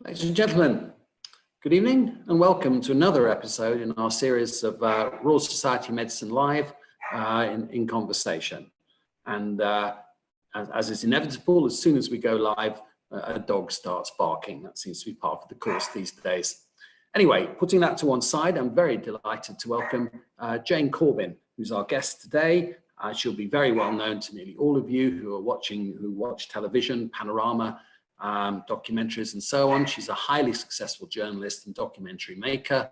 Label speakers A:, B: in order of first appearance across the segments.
A: Ladies and gentlemen, good evening and welcome to another episode in our series of Royal Society Medicine Live in Conversation. And as is inevitable, as soon as we go live, a dog starts barking. That seems to be part of the course these days. Anyway, putting that to one side, I'm very delighted to welcome Jane Corbin, who's our guest today. She'll be very well known to nearly all of you who watch television, Panorama, documentaries and so on. She's a highly successful journalist and documentary maker,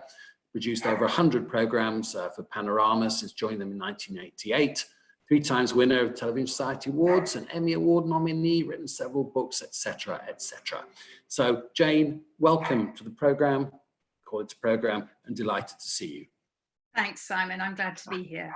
A: produced over 100 programs for Panorama since joining them in 1988, 3 times winner of Television Society Awards, an Emmy Award nominee, written several books, etc., etc. So Jane, welcome to the program, call it a program, and delighted to see you.
B: Thanks, Simon. I'm glad to be here.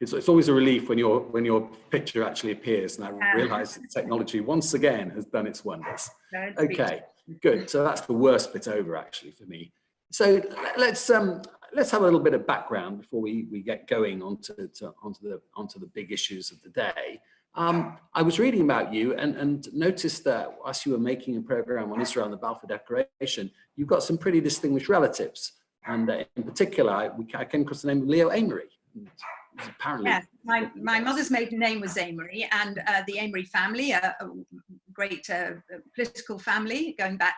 A: It's always a relief when your picture actually appears, and I realise that technology once again has done its wonders. Okay, good. So that's the worst bit over actually for me. So let's have a little bit of background before we get going onto the big issues of the day. I was reading about you and noticed that whilst you were making a program on Israel and the Balfour Declaration, you've got some pretty distinguished relatives, and in particular, I came across the name of Leo Amery. Apparently,
B: yes, my mother's maiden name was Amery, and the Amery family, a great political family going back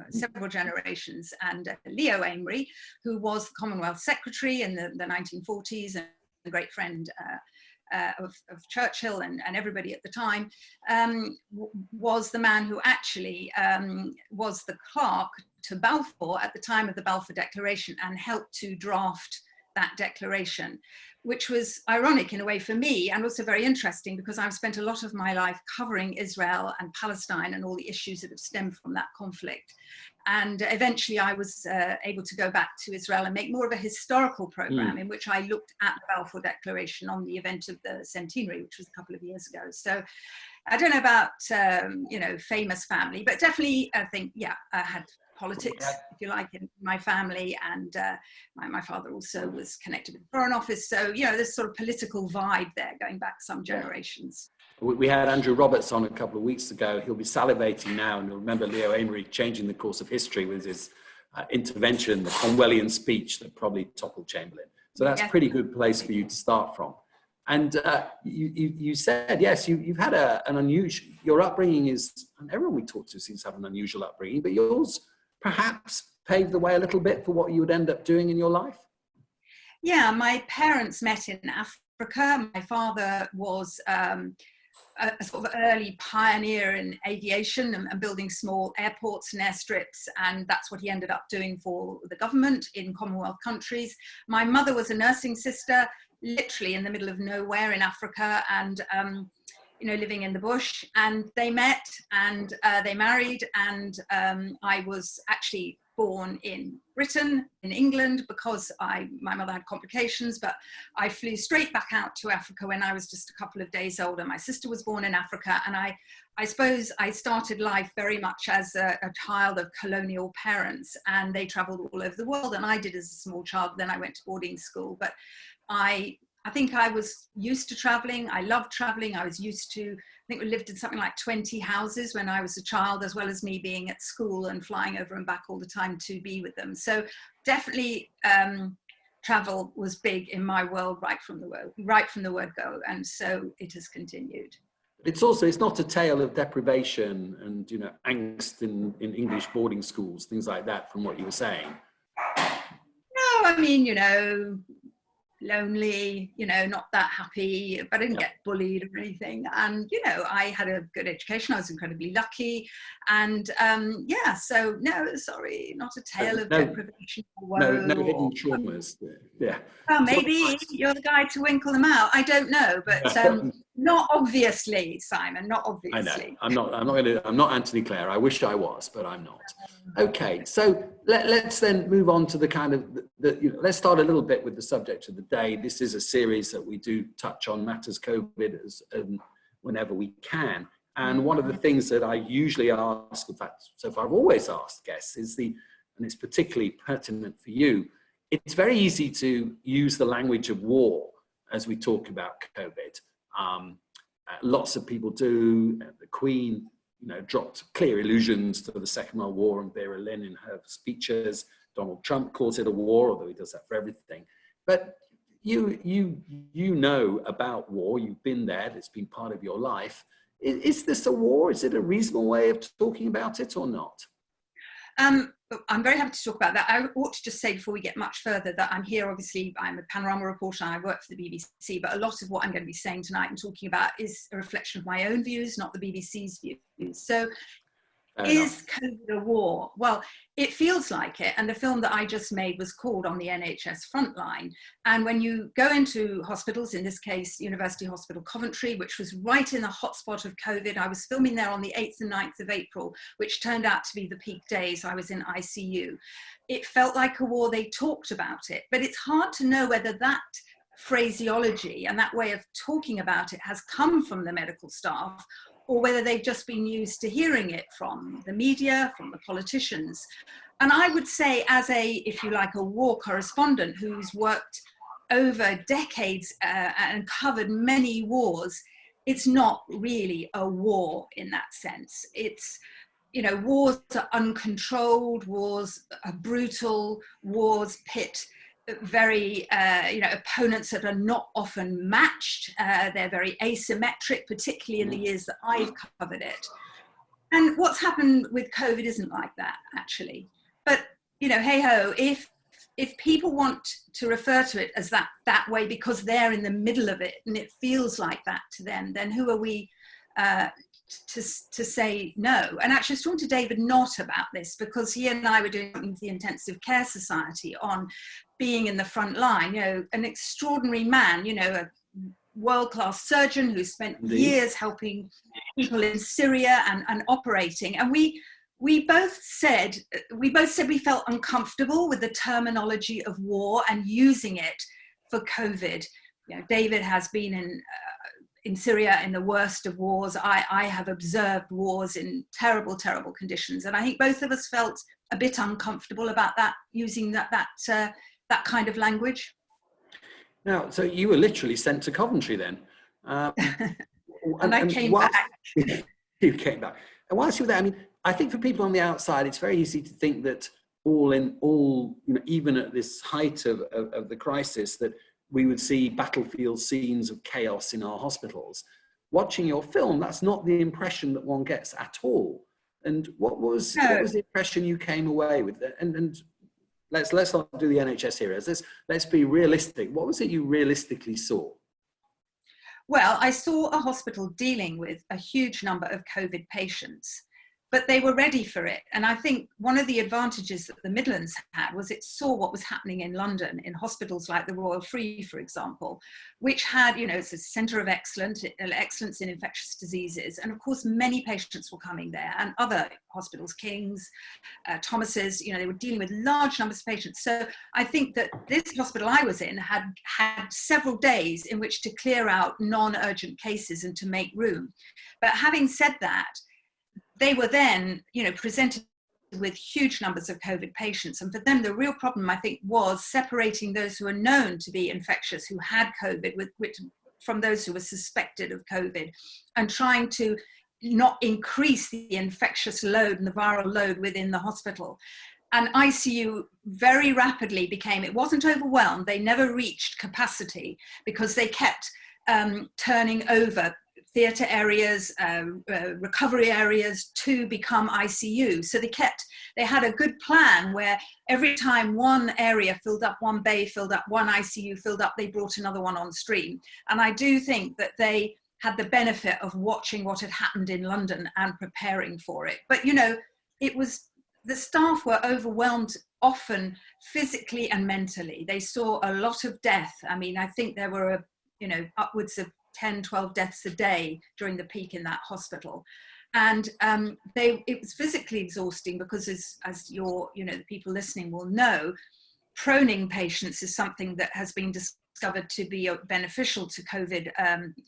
B: several generations, and Leo Amery, who was the Commonwealth Secretary in the 1940s and a great friend of Churchill and everybody at the time, was the man who actually was the clerk to Balfour at the time of the Balfour Declaration and helped to draft that declaration, which was ironic in a way for me, and also very interesting because I've spent a lot of my life covering Israel and Palestine and all the issues that have stemmed from that conflict. And eventually I was able to go back to Israel and make more of a historical program in which I looked at the Balfour Declaration on the event of the centenary, which was a couple of years ago. So I don't know about, famous family, but definitely I think, yeah, I had politics, if you like, in my family, and my father also was connected with the Foreign Office. So, there's sort of political vibe there going back some generations.
A: We had Andrew Roberts on a couple of weeks ago. He'll be salivating now, and you'll remember Leo Amery changing the course of history with his intervention, the Cromwellian speech that probably toppled Chamberlain. So that's a pretty good place for you to start from. And you said, yes, you've had an unusual, your upbringing is, and everyone we talk to seems to have an unusual upbringing, but yours perhaps paved the way a little bit for what you would end up doing in your life?
B: Yeah, my parents met in Africa. My father was a sort of early pioneer in aviation and building small airports and airstrips, and that's what he ended up doing for the government in Commonwealth countries. My mother was a nursing sister, literally in the middle of nowhere in Africa, and living in the bush, and they met and they married, and I was actually born in Britain, in England, because my mother had complications, but I flew straight back out to Africa when I was just a couple of days older. My sister was born in Africa, and I suppose I started life very much as a child of colonial parents, and they traveled all over the world, and I did as a small child. Then I went to boarding school, but I think I was used to traveling. I loved traveling. I was used to, I think we lived in something like 20 houses when I was a child, as well as me being at school and flying over and back all the time to be with them. So definitely travel was big in my world right from the word go. And so it has continued.
A: It's not a tale of deprivation and, angst in English boarding schools, things like that, from what you were saying.
B: No, I mean, lonely, not that happy, but I didn't get bullied or anything. And, I had a good education. I was incredibly lucky. And so no, sorry, not a tale of deprivation or woe.
A: No hidden traumas. Yeah.
B: Well, maybe you're the guy to winkle them out. I don't know, but not obviously, Simon, not obviously.
A: I know. I'm not Anthony Clare. I wish I was, but I'm not. Okay, so let's then move on to the kind of, let's start a little bit with the subject of the day. This is a series that we do touch on matters COVID whenever we can. And one of the things that I usually ask, in fact, so far I've always asked guests, and it's particularly pertinent for you, it's very easy to use the language of war as we talk about COVID. Lots of people do. The Queen dropped clear allusions to the Second World War and Vera Lynn in her speeches. Donald Trump calls it a war, although he does that for everything. But you know about war. You've been there. It's been part of your life. Is this a war? Is it a reasonable way of talking about it or not?
B: I'm very happy to talk about that. I ought to just say before we get much further that I'm here, obviously, I'm a Panorama reporter and I work for the BBC, but a lot of what I'm going to be saying tonight and talking about is a reflection of my own views, not the BBC's views. So is COVID a war? Well, it feels like it. And the film that I just made was called On the NHS Frontline. And when you go into hospitals, in this case, University Hospital Coventry, which was right in the hotspot of COVID, I was filming there on the 8th and 9th of April, which turned out to be the peak days. I was in ICU. It felt like a war. They talked about it, but it's hard to know whether that phraseology and that way of talking about it has come from the medical staff or whether they've just been used to hearing it from the media, from the politicians. And I would say, as a, if you like, a war correspondent who's worked over decades and covered many wars, it's not really a war in that sense. It's, wars are uncontrolled, wars are brutal, wars pit very, opponents that are not often matched. They're very asymmetric, particularly in the years that I've covered it. And what's happened with COVID isn't like that, actually. But, hey ho, if people want to refer to it as that way because they're in the middle of it and it feels like that to them, then who are we to say no? And actually I was talking to David Knott about this because he and I were doing something with the Intensive Care Society on being in the front line, an extraordinary man, a world-class surgeon who spent years helping people in Syria and operating. And we both said we felt uncomfortable with the terminology of war and using it for COVID. David has been in Syria in the worst of wars. I have observed wars in terrible, terrible conditions. And I think both of us felt a bit uncomfortable about that, using that kind of language.
A: Now, so you were literally sent to Coventry then.
B: And I came back.
A: You came back. And whilst you were there, I mean, I think for people on the outside, it's very easy to think that even at this height of the crisis, that we would see battlefield scenes of chaos in our hospitals. Watching your film, that's not the impression that one gets at all. And what was the impression you came away with? And let's not do the NHS here. Let's be realistic. What was it you realistically saw?
B: Well, I saw a hospital dealing with a huge number of COVID patients, but they were ready for it. And I think one of the advantages that the Midlands had was it saw what was happening in London in hospitals like the Royal Free, for example, which had, it's a centre of excellence in infectious diseases. And of course, many patients were coming there, and other hospitals, King's, Thomas's, they were dealing with large numbers of patients. So I think that this hospital I was in had several days in which to clear out non-urgent cases and to make room. But having said that, they were then, presented with huge numbers of COVID patients. And for them, the real problem, I think, was separating those who were known to be infectious, who had COVID, from those who were suspected of COVID, and trying to not increase the infectious load and the viral load within the hospital. And ICU very rapidly it wasn't overwhelmed. They never reached capacity because they kept turning over theatre areas, recovery areas to become ICU. So they had a good plan where every time one area filled up, one bay filled up, one ICU filled up, they brought another one on stream. And I do think that they had the benefit of watching what had happened in London and preparing for it. But, the staff were overwhelmed often physically and mentally. They saw a lot of death. I mean, I think there were, upwards of 10, 12 deaths a day during the peak in that hospital. And it was physically exhausting because as the people listening will know, proning patients is something that has been discovered to be beneficial to COVID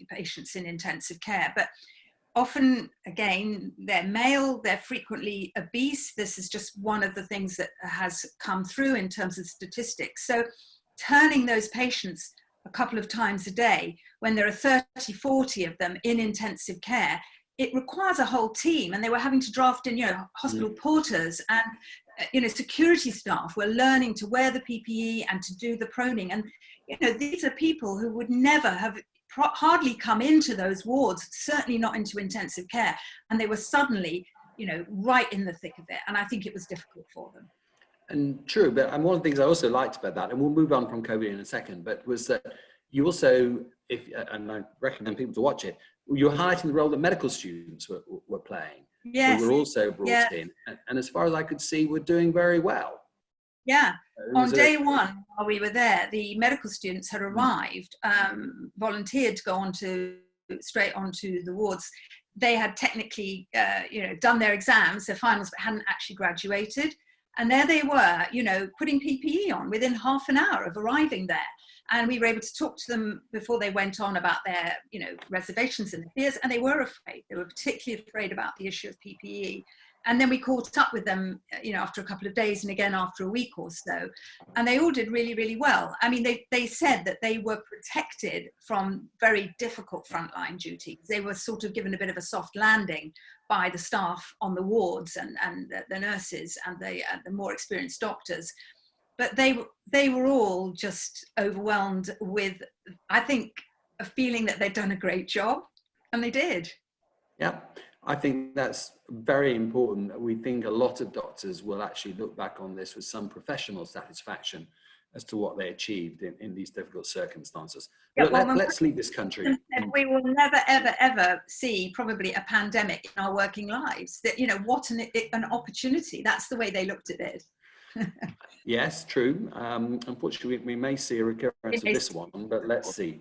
B: patients in intensive care. But often, again, they're male, they're frequently obese. This is just one of the things that has come through in terms of statistics. So turning those patients a couple of times a day, when there are 30, 40 of them in intensive care, it requires a whole team, and they were having to draft in, hospital porters and, security staff were learning to wear the PPE and to do the proning. And, these are people who would never have hardly come into those wards, certainly not into intensive care. And they were suddenly, right in the thick of it. And I think it was difficult for them.
A: And true, but one of the things I also liked about that, and we'll move on from COVID in a second, but was that you also, and I recommend people to watch it, you were highlighting the role that medical students were playing.
B: Yes.
A: Who were also brought in. And as far as I could see, were doing very well.
B: Yeah. On day one, while we were there, the medical students had arrived, volunteered to go straight onto the wards. They had technically, done their exams, their finals, but hadn't actually graduated. And there they were, putting PPE on within half an hour of arriving there. And we were able to talk to them before they went on about their, reservations and fears. And they were afraid. They were particularly afraid about the issue of PPE. And then we caught up with them, after a couple of days and again after a week or so. And they all did really, really well. I mean, they said that they were protected from very difficult frontline duties. They were sort of given a bit of a soft landing by the staff on the wards and the nurses and the more experienced doctors. But they were all just overwhelmed with, I think, a feeling that they'd done a great job, and they did.
A: Yeah, I think that's very important. We think a lot of doctors will actually look back on this with some professional satisfaction as to what they achieved in these difficult circumstances.
B: Yeah,
A: let's leave this country.
B: We will never, ever, ever see probably a pandemic in our working lives. That, what an opportunity. That's the way they looked at it.
A: Yes, true. Unfortunately, we may see a recurrence of this one, but let's see.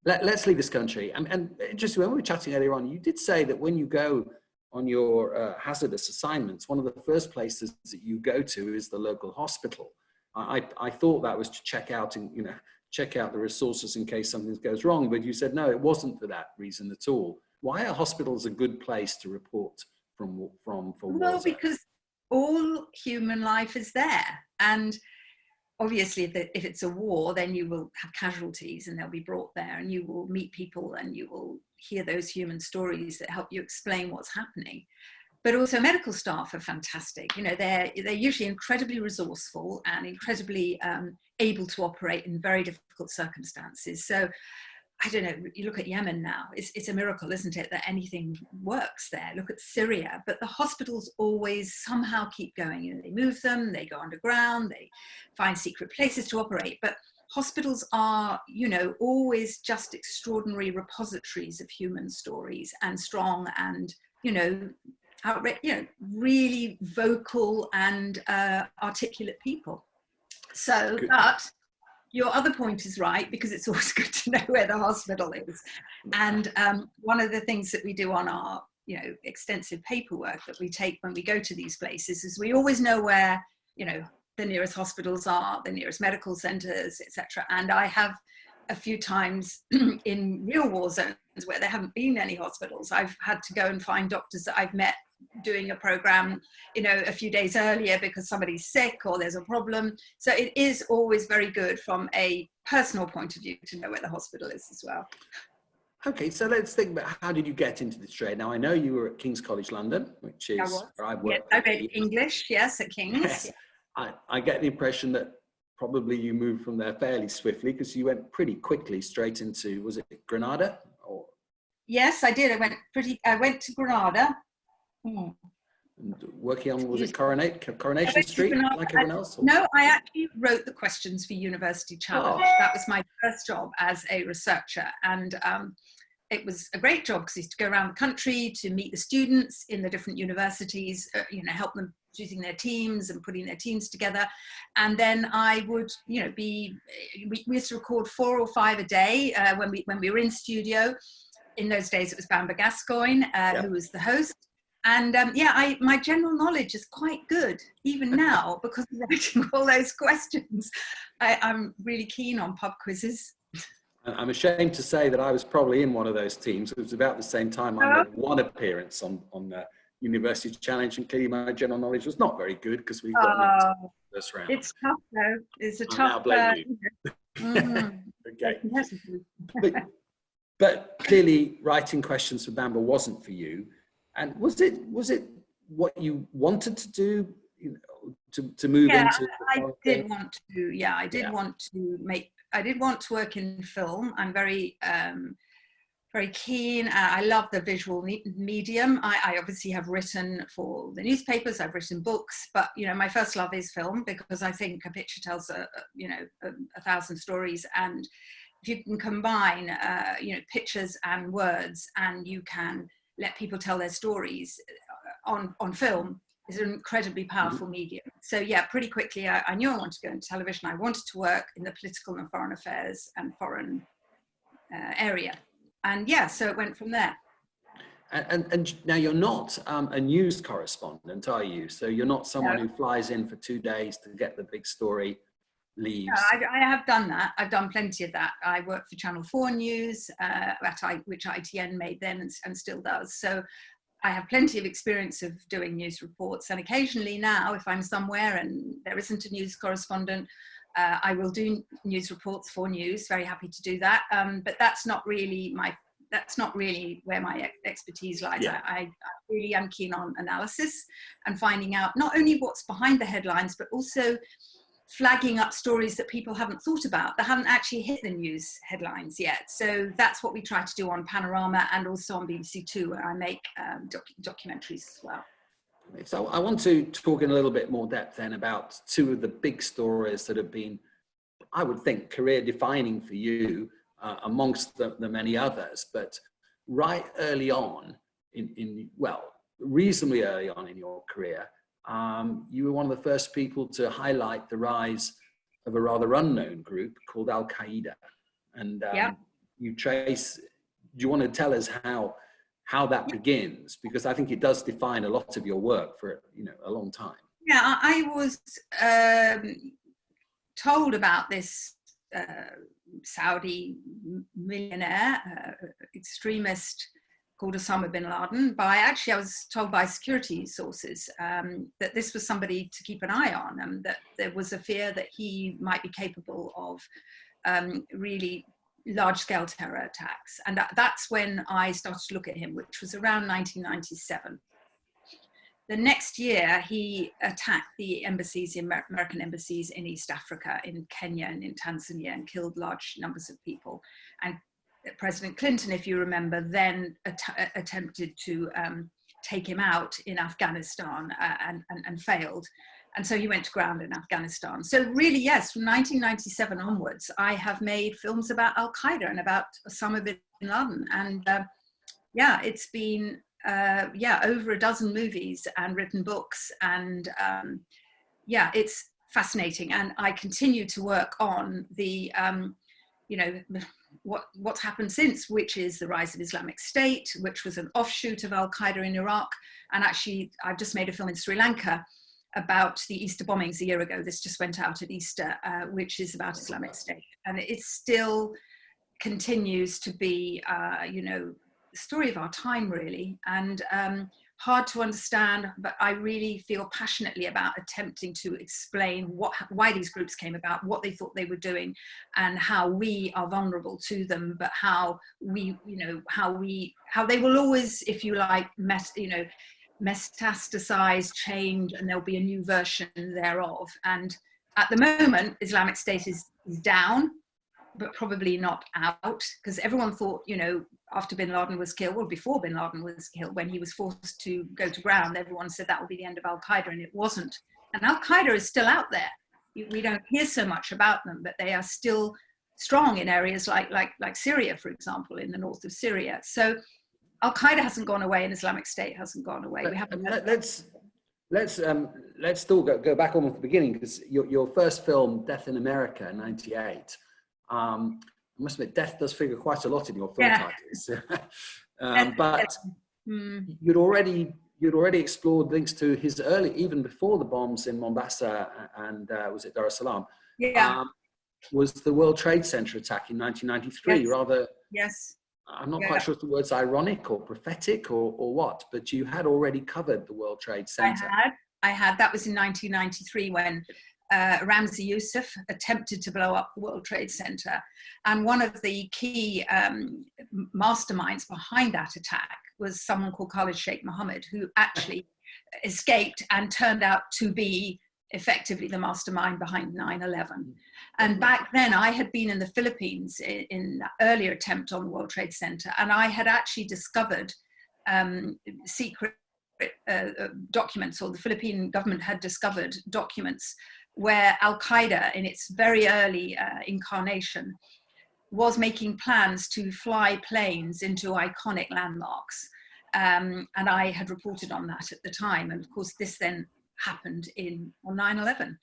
A: Let's leave this country. And just when we were chatting earlier on, you did say that when you go on your hazardous assignments, one of the first places that you go to is the local hospital. I thought that was to check out the resources in case something goes wrong, but you said no, it wasn't for that reason at all. Why are hospitals a good place to report from for war zones?
B: Because all human life is there, and obviously if it's a war, then you will have casualties and they'll be brought there, and you will meet people and you will hear those human stories that help you explain what's happening. But also medical staff are fantastic. They're usually incredibly resourceful and incredibly able to operate in very difficult circumstances. So I don't know, you look at Yemen now, it's a miracle, isn't it, that anything works there. Look at Syria, but the hospitals always somehow keep going. They move them, they go underground, they find secret places to operate. But hospitals are, always just extraordinary repositories of human stories, and strong and, really vocal and articulate people. So,
A: Good.
B: but your other point is right, because it's always good to know where the hospital is. And one of the things that we do on our, extensive paperwork that we take when we go to these places is we always know where, the nearest hospitals are, the nearest medical centres, etc. And I have a few times in real war zones where there haven't been any hospitals, I've had to go and find doctors that I've met doing a program, a few days earlier because somebody's sick or there's a problem. So it is always very good from a personal point of view to know where the hospital is as well. Okay,
A: so let's think about how did you get into this trade? Now, I know you were at King's College London, which is where I work.
B: Yeah, I read English, yes, at King's.
A: Yes. I get the impression that probably you moved from there fairly swiftly, because you went pretty quickly straight into, was it Granada? Or?
B: Yes, I did. I went to Granada.
A: And working on, was it Coronation Street, like everyone else? Or?
B: No, I actually wrote the questions for University Challenge. Oh. That was my first job as a researcher. And it was a great job because I used to go around the country to meet the students in the different universities, help them choosing their teams and putting their teams together. And then I would, we used to record 4 or 5 a day when we were in studio. In those days, it was Bamber Gascoigne, who was the host. And my general knowledge is quite good, even now, because of writing all those questions. I'm really keen on pub quizzes.
A: I'm ashamed to say that I was probably in one of those teams. It was about the same time I made one appearance on the University Challenge, and clearly my general knowledge was not very good because we got this round.
B: It's tough, though. It's a tough.
A: Now blame you.
B: Mm-hmm.
A: Okay. But clearly writing questions for Bamber wasn't for you. And was it what you wanted to do, you know, to move into?
B: I did want to. Yeah, I did want to work in film. I'm very very keen. I love the visual medium. I obviously have written for the newspapers. I've written books, but you know, my first love is film, because I think a picture tells a 1,000 stories, and if you can combine you know, pictures and words, and you can let people tell their stories on film, is an incredibly powerful medium. So yeah, pretty quickly I knew I wanted to go into television. I wanted to work in the political and foreign affairs and foreign area. And yeah, so it went from there.
A: And now you're not a news correspondent, are you? So you're not someone who flies in for 2 days to get the big story, leaves.
B: No, I have done that. I've done plenty of that. I worked for Channel 4 News, which ITN made then and still does. So I have plenty of experience of doing news reports. And occasionally now, if I'm somewhere and there isn't a news correspondent, I will do news reports for news. Very happy to do that. But that's not really where my expertise lies.
A: Yeah.
B: I really am keen on analysis and finding out not only what's behind the headlines, but also flagging up stories that people haven't thought about, that haven't actually hit the news headlines yet. So that's what we try to do on Panorama and also on BBC Two, where I make documentaries as well.
A: So I want to talk in a little bit more depth then about two of the big stories that have been, I would think, career defining for you, amongst the many others. But right early on, reasonably early on in your career, you were one of the first people to highlight the rise of a rather unknown group called Al-Qaeda. And do you want to tell us how that begins? Because I think it does define a lot of your work for, you know, a long time.
B: Yeah, I was told about this Saudi millionaire, extremist called Osama bin Laden. I was told by security sources that this was somebody to keep an eye on, and that there was a fear that he might be capable of really large-scale terror attacks. And that's when I started to look at him, which was around 1997. The next year, he attacked the American embassies in East Africa, in Kenya and in Tanzania, and killed large numbers of people. And President Clinton, if you remember, then attempted to take him out in Afghanistan and failed. And so he went to ground in Afghanistan. So really, yes, from 1997 onwards, I have made films about Al-Qaeda and about Osama bin Laden. And it's been, over a dozen movies and written books. And it's fascinating. And I continue to work on the, what's happened since, which is the rise of Islamic State, which was an offshoot of Al-Qaeda in Iraq. And actually, I've just made a film in Sri Lanka about the Easter bombings a year ago. This just went out at Easter, which is about Islamic State. And it still continues to be, the story of our time, really. And hard to understand, but I really feel passionately about attempting to explain why these groups came about, what they thought they were doing, and how we are vulnerable to them, but how they will always, if you like, metastasize, change, and there'll be a new version thereof. And at the moment, Islamic State is down, but probably not out, because everyone thought, after bin Laden was killed, or before bin Laden was killed, when he was forced to go to ground, everyone said that would be the end of Al-Qaeda, and it wasn't. And Al-Qaeda is still out there. We don't hear so much about them, but they are still strong in areas like Syria, for example, in the north of Syria. So Al-Qaeda hasn't gone away, and Islamic State hasn't gone away. We haven't.
A: Let's still go back almost to the beginning, because your first film, Death in America, '98. I must admit, death does figure quite a lot in your film titles. But you'd already explored links to his early, even before the bombs in Mombasa and was it Dar es Salaam?
B: Yeah.
A: Was the World Trade Center attack in 1993?
B: Yes.
A: Rather.
B: Yes.
A: I'm not quite sure if the word's ironic or prophetic or what, but you had already covered the World Trade Center.
B: I had. That was in 1993 when Ramzi Youssef attempted to blow up the World Trade Center. And one of the key masterminds behind that attack was someone called Khalid Sheikh Mohammed, who actually escaped and turned out to be effectively the mastermind behind 9/11. And back then I had been in the Philippines in the earlier attempt on the World Trade Center, and I had actually discovered secret documents, or the Philippine government had discovered documents where Al-Qaeda in its very early incarnation was making plans to fly planes into iconic landmarks. And I had reported on that at the time. And of course, this then happened on 9/11.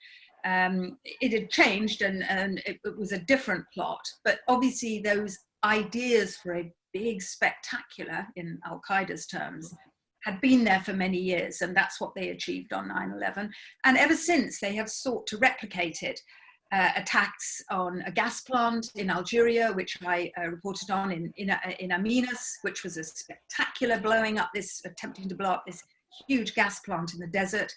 B: It had changed and it was a different plot, but obviously those ideas for a big spectacular, in Al-Qaeda's terms, had been there for many years, and that's what they achieved on 9/11. And ever since, they have sought to replicate it. Attacks on a gas plant in Algeria, which I reported on in Aminas, which was a spectacular attempting to blow up this huge gas plant in the desert.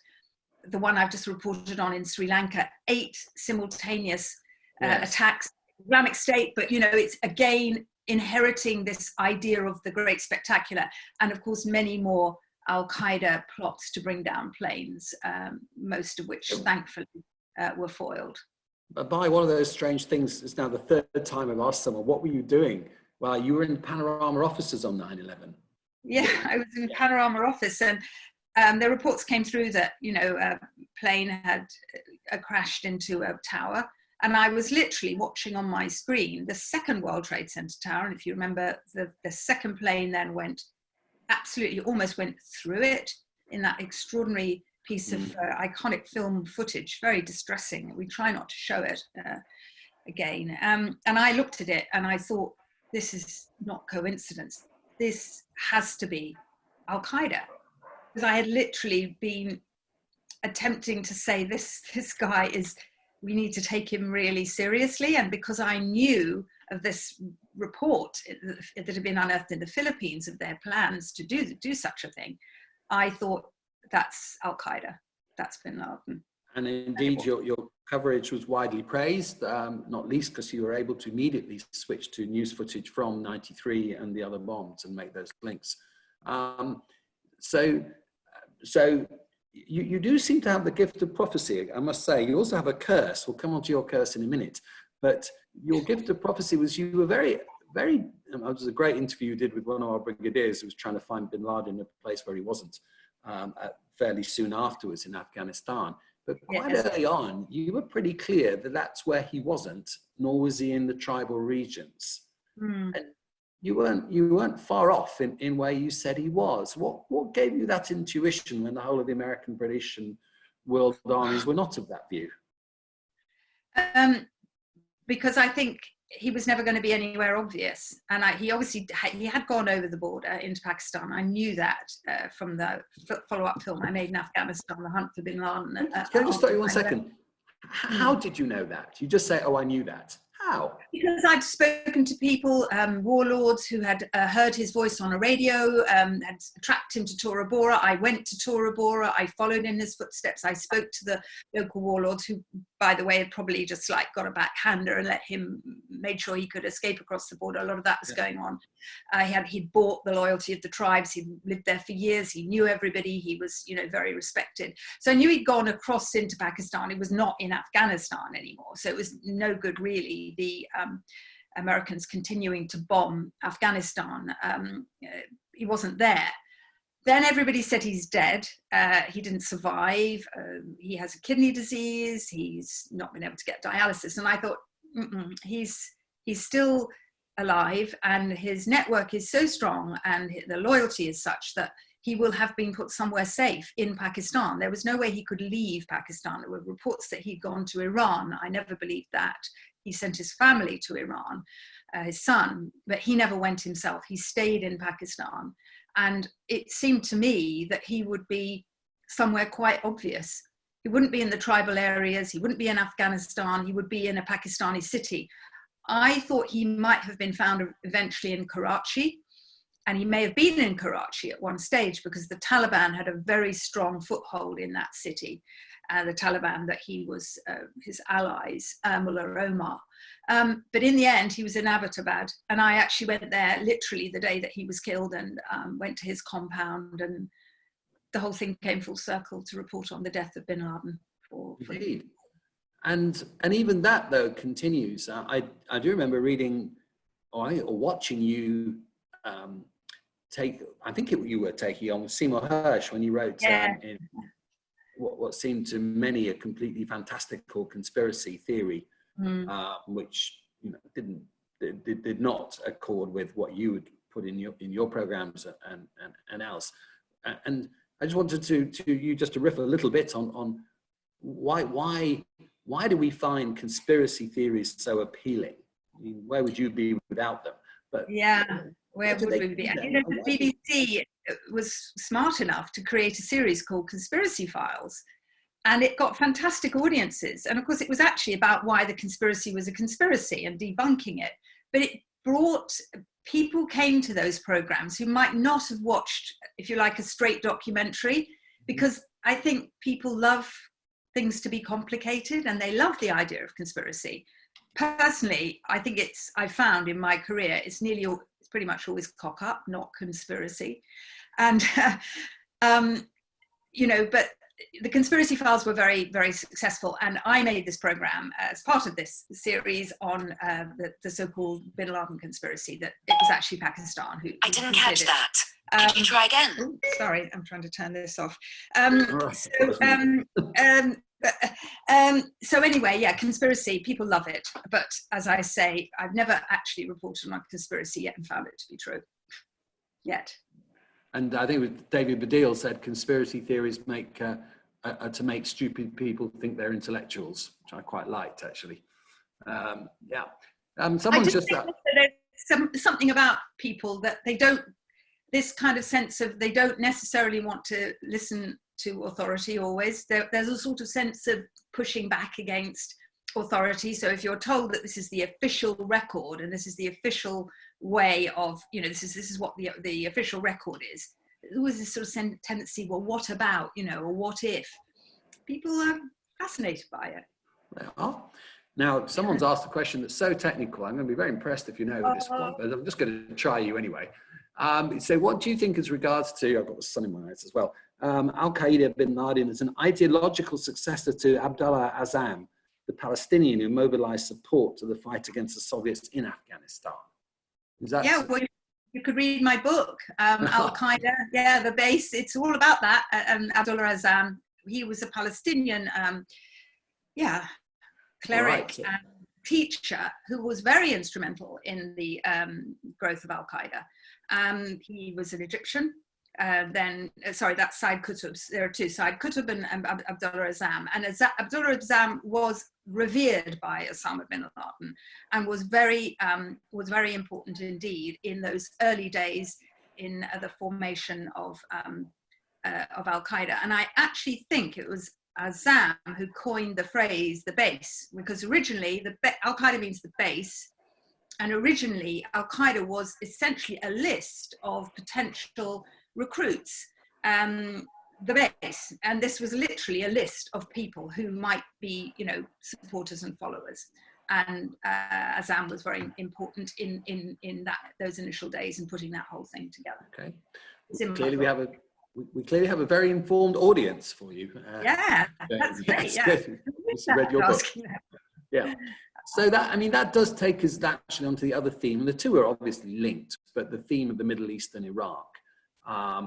B: The one I've just reported on in Sri Lanka, 8 simultaneous attacks, Islamic State, but it's again inheriting this idea of the great spectacular, and of course many more Al-Qaeda plots to bring down planes, most of which thankfully were foiled.
A: But by one of those strange things, it's now the third time I've asked someone, what were you doing? Well, you were in Panorama offices on 9/11.
B: Yeah, I was in Panorama office, and the reports came through that, a plane had crashed into a tower. And I was literally watching on my screen the second World Trade Center tower. And if you remember, the second plane then almost went through it in that extraordinary piece of iconic film footage, very distressing. We try not to show it again. And I looked at it and I thought, this is not coincidence. This has to be Al-Qaeda. Because I had literally been attempting to say, this guy we need to take him really seriously. And because I knew of this report that had been unearthed in the Philippines of their plans to do such a thing, I thought, that's Al-Qaeda, that's bin Laden.
A: And indeed, your coverage was widely praised, not least because you were able to immediately switch to news footage from 93 and the other bombs and make those links. So you do seem to have the gift of prophecy, I must say. You also have a curse. We'll come on to your curse in a minute. But your gift of prophecy was you were very, very, it was a great interview you did with one of our brigadiers who was trying to find bin Laden in a place where he wasn't, fairly soon afterwards in Afghanistan. But quite early on, you were pretty clear that that's where he wasn't, nor was he in the tribal regions. And you weren't far off in where you said he was. What gave you that intuition when the whole of the American, British and world armies were not of that view?
B: Because I think he was never going to be anywhere obvious. And he had gone over the border into Pakistan. I knew that from the follow-up film I made in Afghanistan, The Hunt for bin Laden.
A: Can I just stop you 1 second? How did you know that? You just say, oh, I knew that. How?
B: Because I'd spoken to people, warlords who had heard his voice on a radio, had tracked him to Tora Bora. I went to Tora Bora. I followed in his footsteps. I spoke to the local warlords who, by the way, had probably just got a backhander and made sure he could escape across the border. A lot of that was going on. He'd bought the loyalty of the tribes. He'd lived there for years. He knew everybody. He was, very respected. So I knew he'd gone across into Pakistan. He was not in Afghanistan anymore. So it was no good, really, the Americans continuing to bomb Afghanistan. He wasn't there. Then everybody said he's dead. He didn't survive. He has a kidney disease. He's not been able to get dialysis. And I thought, he's still alive, and his network is so strong and the loyalty is such that he will have been put somewhere safe in Pakistan. There was no way he could leave Pakistan. There were reports that he'd gone to Iran. I never believed that. He sent his family to Iran, his son, but he never went himself. He stayed in Pakistan. And it seemed to me that he would be somewhere quite obvious. He wouldn't be in the tribal areas. He wouldn't be in Afghanistan. He would be in a Pakistani city. I thought he might have been found eventually in Karachi. And he may have been in Karachi at one stage because the Taliban had a very strong foothold in that city. The Taliban that he was, his allies, Mullah Omar. But in the end, he was in Abbottabad. And I actually went there literally the day that he was killed and went to his compound. And the whole thing came full circle to report on the death of bin Laden.
A: Indeed. And even that, though, continues. I do remember reading or watching you take, I think you were taking on with Seymour Hersh when you wrote in what seemed to many a completely fantastical conspiracy theory, which did not accord with what you would put in your programs and else. And I just wanted to riff a little bit on why do we find conspiracy theories so appealing? I mean, where would you be without them? But
B: where would we be? And, the BBC was smart enough to create a series called Conspiracy Files, and it got fantastic audiences. And of course, it was actually about why the conspiracy was a conspiracy and debunking it. But it brought people came to those programs who might not have watched, if you like, a straight documentary, because I think people love things to be complicated and they love the idea of conspiracy. Personally, I think I found in my career, it's pretty much always cock up, not conspiracy. And, but the Conspiracy Files were very, very successful. And I made this program as part of this series on the so-called bin Laden conspiracy, that it was actually Pakistan who
C: I didn't catch that. Can you try again?
B: Oh, sorry, I'm trying to turn this off. So anyway, conspiracy, people love it. But as I say, I've never actually reported on a conspiracy yet and found it to be true. Yet.
A: And I think with David Baddiel said conspiracy theories make to make stupid people think they're intellectuals, which I quite liked, actually. Someone's just
B: there's something about people that they don't, this kind of sense of they don't necessarily want to listen to authority always. There's a sort of sense of pushing back against authority. So if you're told that this is the official record and this is the official way of, this is what the official record is, there was this sort of tendency, well, what about, or what if? People are fascinated by it.
A: They are. Now, someone's asked a question that's so technical. I'm going to be very impressed if you know this one, but I'm just going to try you anyway. So what do you think as regards to, I've got the sun in my eyes as well, Al-Qaeda bin Laden is an ideological successor to Abdullah Azzam, the Palestinian who mobilized support to the fight against the Soviets in Afghanistan? Is that
B: well, you could read my book, Al-Qaeda, the base, it's all about that. Abdullah Azzam, he was a Palestinian, cleric and teacher who was very instrumental in the growth of Al-Qaeda. He was an Egyptian. That's Said Qutb. There are two, Said Qutb and Abdullah Azzam. And Abdullah Azzam was revered by Osama bin Laden and was very important indeed in those early days in the formation of Al-Qaeda. And I actually think it was Azzam who coined the phrase "the base," because originally Al-Qaeda means the base. And originally, Al-Qaeda was essentially a list of potential recruits, the base. And this was literally a list of people who might be, supporters and followers. And Azzam was very important in those initial days and putting that whole thing together.
A: Okay. We clearly have a very informed audience for you.
B: That's great.
A: Read your book. Yeah. So that does take us actually onto the other theme. And the two are obviously linked, but the theme of the Middle East and Iraq,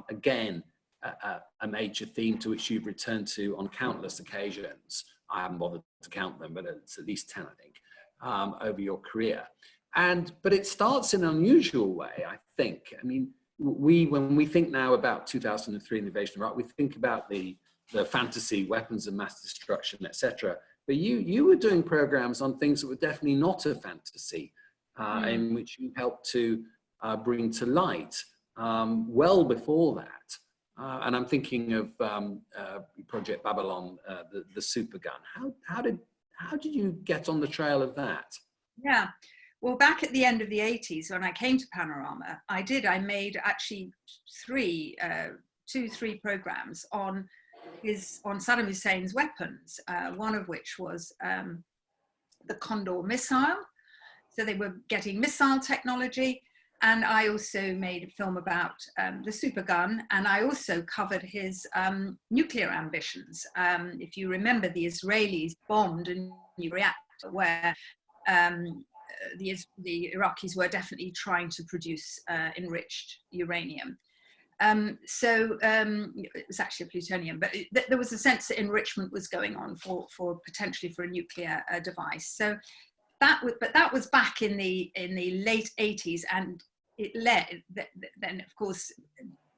A: again, a major theme to which you've returned to on countless occasions. I haven't bothered to count them, but it's at least 10, I think, over your career. But it starts in an unusual way, I think. I mean, when we think now about 2003 and the invasion of Iraq, we think about the fantasy, weapons of mass destruction, etc. But you were doing programs on things that were definitely not a fantasy, in which you helped to bring to light well before that. And I'm thinking of Project Babylon, the super gun. How did you get on the trail of that?
B: Yeah, Well, back at the end of the 80s, when I came to Panorama, I made actually two, three programs on Saddam Hussein's weapons, one of which was the Condor missile. So they were getting missile technology. And I also made a film about the supergun, and I also covered his nuclear ambitions. If you remember, the Israelis bombed a nuclear reactor where the Iraqis were definitely trying to produce enriched uranium. It was actually plutonium, but there was a sense that enrichment was going on for potentially for a nuclear device. So that was back in the late 80s, and it led, then of course,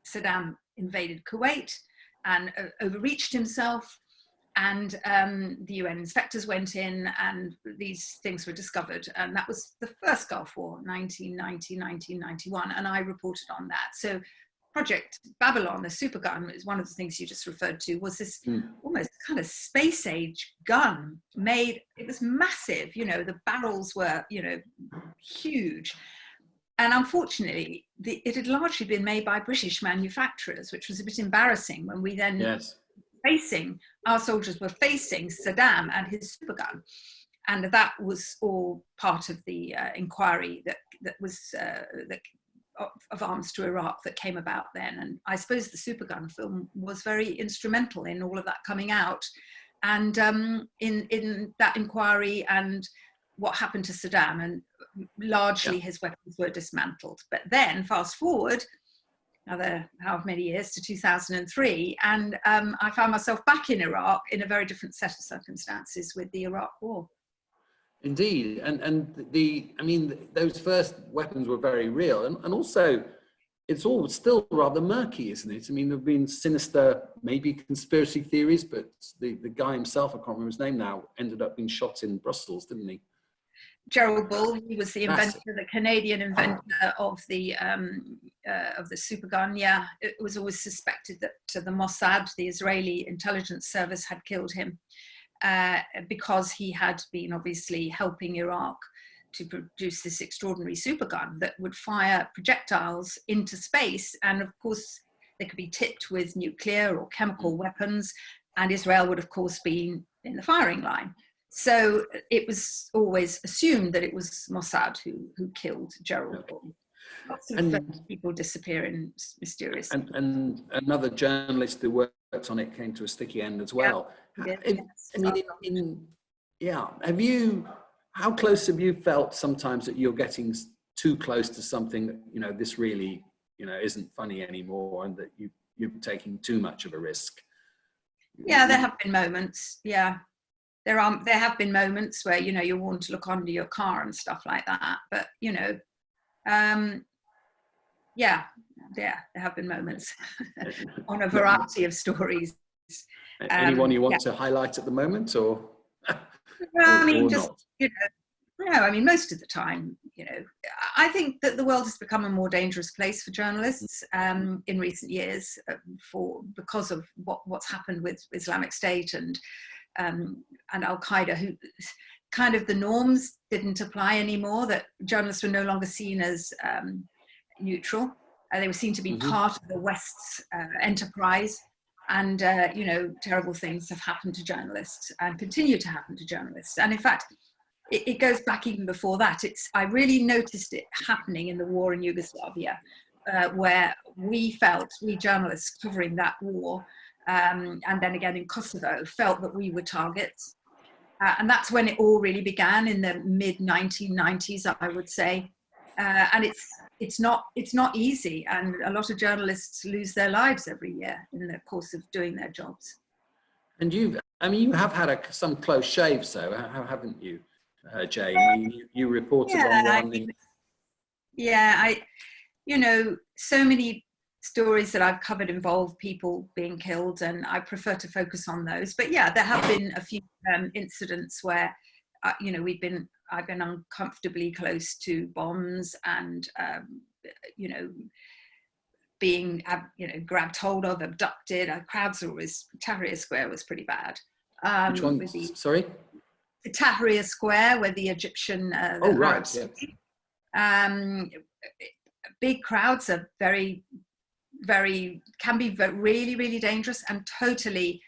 B: Saddam invaded Kuwait and overreached himself, and the UN inspectors went in and these things were discovered. And that was the first Gulf War, 1990, 1991, and I reported on that. So Project Babylon, the supergun, is one of the things you just referred to, was this almost kind of space age gun made, it was massive, the barrels were, huge. And unfortunately, it had largely been made by British manufacturers, which was a bit embarrassing when we then our soldiers were facing Saddam and his supergun. And that was all part of the inquiry that was of arms to Iraq that came about then. And I suppose the supergun film was very instrumental in all of that coming out. And in that inquiry and what happened to Saddam, and largely his weapons were dismantled. But then fast forward another however many years to 2003, and I found myself back in Iraq in a very different set of circumstances with the Iraq War.
A: Indeed, those first weapons were very real, and also it's all still rather murky, isn't it? I mean, there've been sinister, maybe conspiracy theories, but the guy himself, I can't remember his name now, ended up being shot in Brussels, didn't he?
B: Gerald Bull, he was the inventor, the Canadian inventor of the supergun. Yeah, it was always suspected that the Mossad, the Israeli intelligence service, had killed him because he had been obviously helping Iraq to produce this extraordinary supergun that would fire projectiles into space. And of course, they could be tipped with nuclear or chemical weapons, and Israel would of course be in the firing line. So it was always assumed that it was Mossad who killed Gerald Bull. Lots of people disappearing mysteriously.
A: And another journalist who worked on it came to a sticky end as well. How close have you felt sometimes that you're getting too close to something that, this really, isn't funny anymore, and that you're taking too much of a risk?
B: Yeah, there have been moments. Yeah. There have been moments where, you want to look under your car and stuff like that. But, there have been moments on a variety of stories.
A: Anyone you want to highlight at the moment, or?
B: Most of the time, I think that the world has become a more dangerous place for journalists in recent years because of what's happened with Islamic State and Al-Qaeda, who kind of the norms didn't apply anymore, that journalists were no longer seen as neutral. They were seen to be part of the West's enterprise. And, terrible things have happened to journalists and continue to happen to journalists. And in fact, it goes back even before that. I really noticed it happening in the war in Yugoslavia, where we journalists covering that war, and then again in Kosovo, felt that we were targets. And that's when it all really began, in the mid-1990s, I would say. And it's not easy, and a lot of journalists lose their lives every year in the course of doing their jobs.
A: And you have had some close shaves, though, haven't you, Jane? You reported on one.
B: So many stories that I've covered involve people being killed, and I prefer to focus on those. But yeah, there have been a few incidents where, I've been uncomfortably close to bombs and, being, grabbed hold of, abducted. Crowds are always, Tahrir Square was pretty bad.
A: Which one? Sorry?
B: Tahrir Square, where the Egyptian Arabs, big crowds are can be really, really dangerous and totally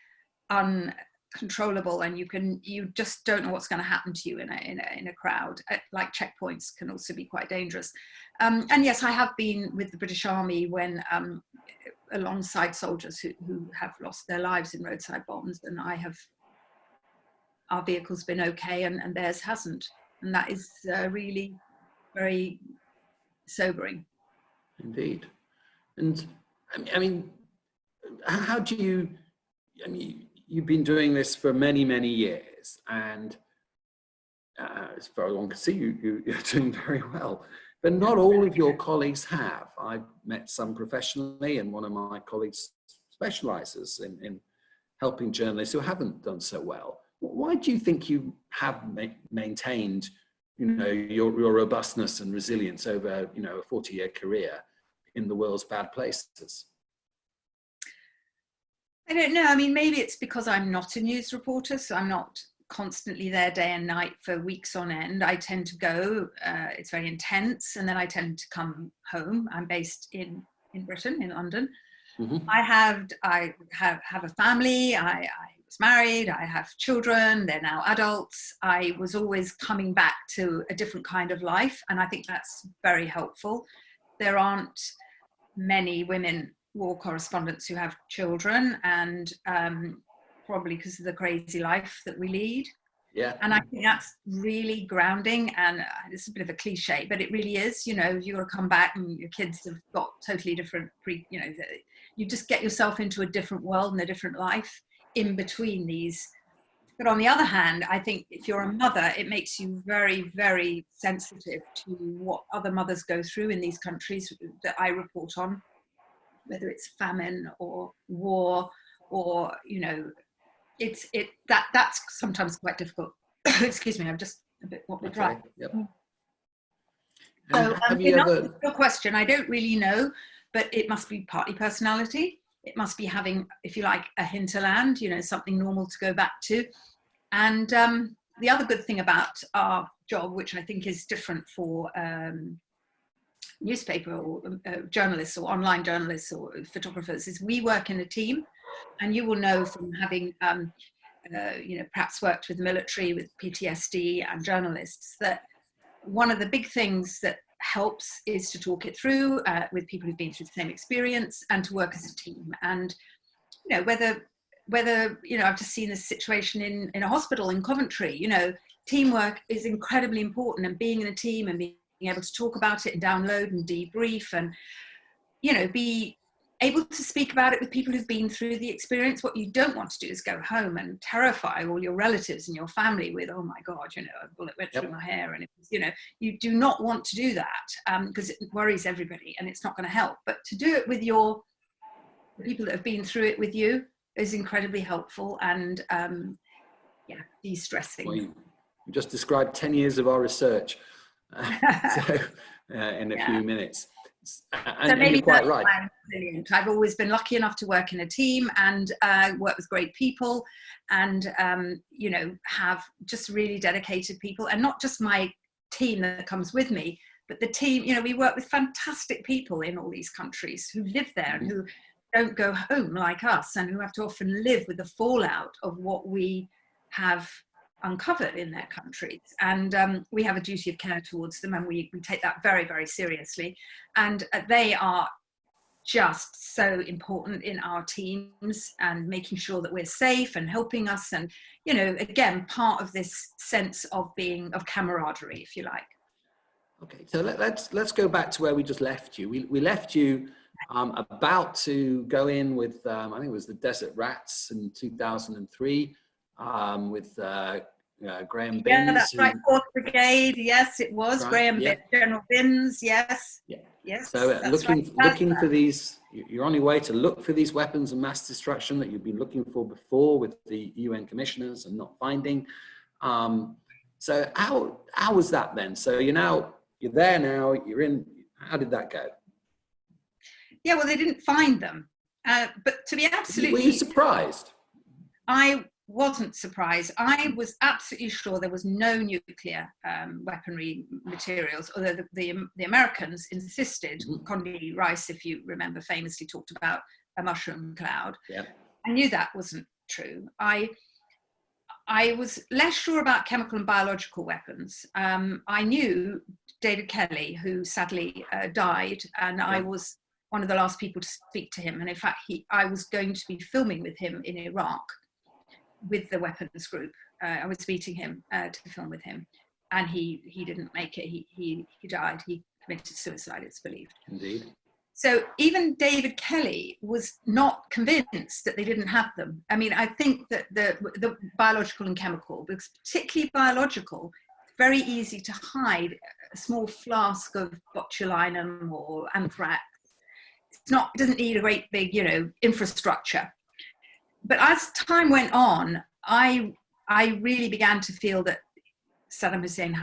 B: uncontrollable, and you just don't know what's going to happen to you in a crowd. Like checkpoints can also be quite dangerous. And yes, I have been with the British Army when alongside soldiers who have lost their lives in roadside bombs, and our vehicle's been okay and theirs hasn't, and that is really very sobering.
A: Indeed. And I mean, how do you, I mean, you've been doing this for many, many years, and as far as one can see, you're doing very well. But not all of your colleagues have. I've met some professionally, and one of my colleagues specializes in helping journalists who haven't done so well. Why do you think you have maintained, your robustness and resilience over, a 40-year career in the world's bad places?
B: I don't know. I mean, maybe it's because I'm not a news reporter, so I'm not constantly there day and night for weeks on end. I tend to go, it's very intense, and then I tend to come home. I'm based in Britain, in London. Mm-hmm. I have a family. I was married. I have children. They're now adults. I was always coming back to a different kind of life, and I think that's very helpful. There aren't many women war correspondents who have children, and probably because of the crazy life that we lead. Yeah. And I think that's really grounding, and it's a bit of a cliche, but it really is. You've got to come back, and your kids have got totally different, you just get yourself into a different world and a different life in between these. But on the other hand, I think if you're a mother, it makes you very, very sensitive to what other mothers go through in these countries that I report on, whether it's famine or war or, that's sometimes quite difficult. Excuse me, I'm just a bit dry.
A: Yep.
B: So your question, I don't really know, but it must be partly personality. It must be having, if you like, a hinterland, something normal to go back to. And the other good thing about our job, which I think is different for newspaper or journalists or online journalists or photographers, is we work in a team. And you will know from having, perhaps worked with the military, with PTSD and journalists, that one of the big things that helps is to talk it through with people who've been through the same experience, and to work as a team. And, whether I've just seen this situation in a hospital in Coventry, teamwork is incredibly important, and being in a team and being able to talk about it and download and debrief and, be able to speak about it with people who've been through the experience. What you don't want to do is go home and terrify all your relatives and your family with, oh my God, a bullet went through my hair. And, you do not want to do that because it worries everybody and it's not going to help. But to do it with the people that have been through it with you is incredibly helpful and, de-stressing.
A: Well, you just described 10 years of our research in a few minutes. And
B: so maybe
A: you're quite right.
B: Brilliant. I've always been lucky enough to work in a team and work with great people and, have just really dedicated people, and not just my team that comes with me, but the team, we work with fantastic people in all these countries who live there and who don't go home like us, and who have to often live with the fallout of what we have uncovered in their countries. And we have a duty of care towards them, and we take that very, very seriously. And they are just so important in our teams and making sure that we're safe and helping us. And, again, part of this sense of camaraderie, if you like.
A: Okay, so let's go back to where we just left you. We left you about to go in with, I think it was the Desert Rats in 2003. With Graham Binns.
B: Yeah, that's right. 4th Brigade. Yes, it was right, Graham Binns, General Binns. Yes. Yeah. Yes.
A: So looking for these, you're on your way to look for these weapons of mass destruction that you've been looking for before with the UN commissioners and not finding. So how was that then? So you're there now. You're in. How did that go?
B: Yeah. Well, they didn't find them. But to be absolutely,
A: were you surprised?
B: I wasn't surprised. I was absolutely sure there was no nuclear weaponry materials, although the Americans insisted. Condoleezza Rice, if you remember, famously talked about a mushroom cloud.
A: Yeah.
B: I knew that wasn't true. I was less sure about chemical and biological weapons. I knew David Kelly, who sadly died, and I was one of the last people to speak to him. And in fact, I was going to be filming with him in Iraq with the weapons group. I was meeting him to film with him, and he didn't make it. He died. He committed suicide, it's believed.
A: Indeed.
B: So even David Kelly was not convinced that they didn't have them. I mean, I think that the biological and chemical, because particularly biological, very easy to hide a small flask of botulinum or anthrax. It doesn't need a great big, infrastructure. But as time went on, I really began to feel that Saddam Hussein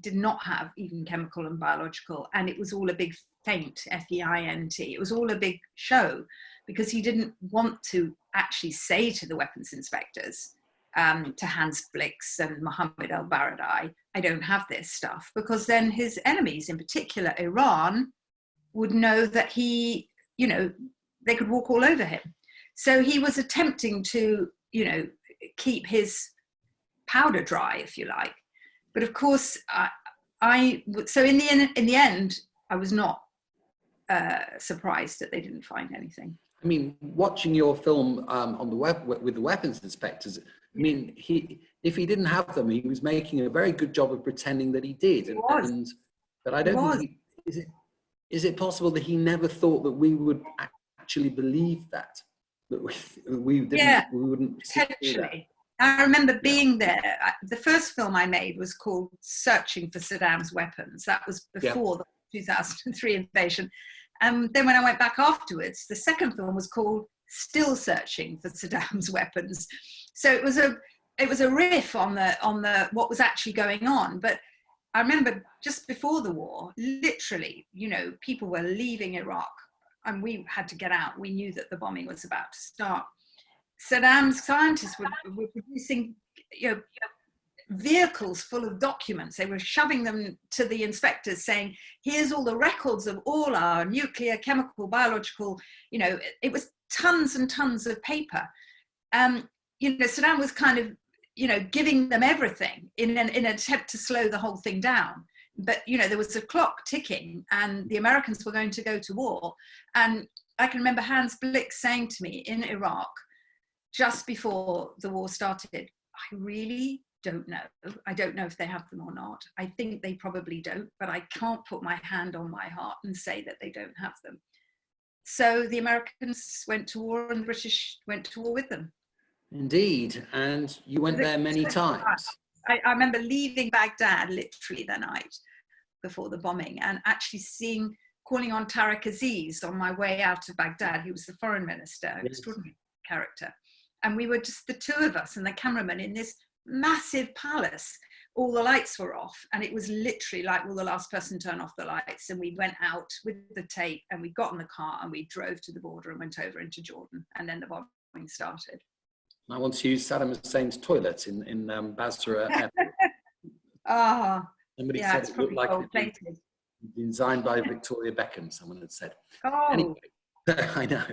B: did not have even chemical and biological, and it was all a big feint, F-E-I-N-T. It was all a big show, because he didn't want to actually say to the weapons inspectors, to Hans Blix and Mohammed al-Baradei, I don't have this stuff, because then his enemies, in particular Iran, would know that they could walk all over him. So he was attempting to, keep his powder dry, if you like. But of course, so in the end, I was not surprised that they didn't find anything.
A: I mean, watching your film on the web with the weapons inspectors, I mean, if he didn't have them, he was making a very good job of pretending that he did. But I don't think is it possible that he never thought that we would actually believe that we didn't?
B: Yeah,
A: we wouldn't
B: potentially. I remember being there. The first film I made was called Searching for Saddam's Weapons. That was before the 2003 invasion. And then when I went back afterwards, the second film was called Still Searching for Saddam's Weapons. So it was a riff on the what was actually going on. But I remember just before the war, literally, people were leaving Iraq and we had to get out. We knew that the bombing was about to start. Saddam's scientists were producing, vehicles full of documents. They were shoving them to the inspectors saying, here's all the records of all our nuclear, chemical, biological, it was tons and tons of paper. Saddam was kind of, giving them everything in an attempt to slow the whole thing down. But, there was a clock ticking and the Americans were going to go to war. And I can remember Hans Blix saying to me in Iraq, just before the war started, I really don't know. I don't know if they have them or not. I think they probably don't, but I can't put my hand on my heart and say that they don't have them. So the Americans went to war and the British went to war with them.
A: Indeed, and you went there many times.
B: I remember leaving Baghdad literally the night before the bombing and actually calling on Tariq Aziz on my way out of Baghdad. He was the foreign minister, an extraordinary character. And we were just the two of us and the cameraman in this massive palace. All the lights were off and it was literally like, will the last person turn off the lights? And we went out with the tape and we got in the car and we drove to the border and went over into Jordan, and then the bombing started.
A: I once used Saddam Hussein's toilet in Basra Airport. Somebody said it looked like it was designed by Victoria Beckham, someone had said. Anyway, I know.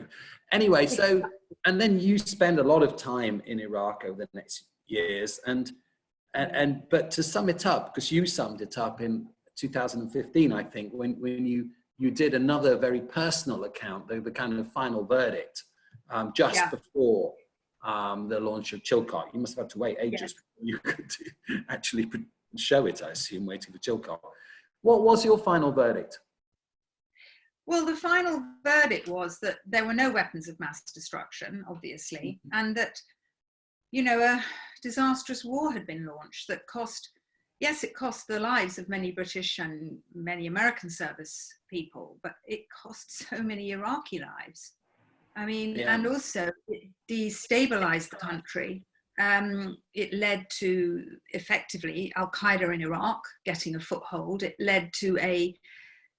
A: Anyway, so, and then you spend a lot of time in Iraq over the next years, but to sum it up, because you summed it up in 2015, I think, when you did another very personal account, the kind of final verdict, before the launch of Chilcot. You must have had to wait ages before you could actually show it, I assume, waiting for Chilcot. What was your final verdict?
B: Well, the final verdict was that there were no weapons of mass destruction, obviously, and that, a disastrous war had been launched that it cost the lives of many British and many American service people, but it cost so many Iraqi lives. I mean, and also it destabilized the country. It led to, effectively, Al-Qaeda in Iraq getting a foothold. It led to a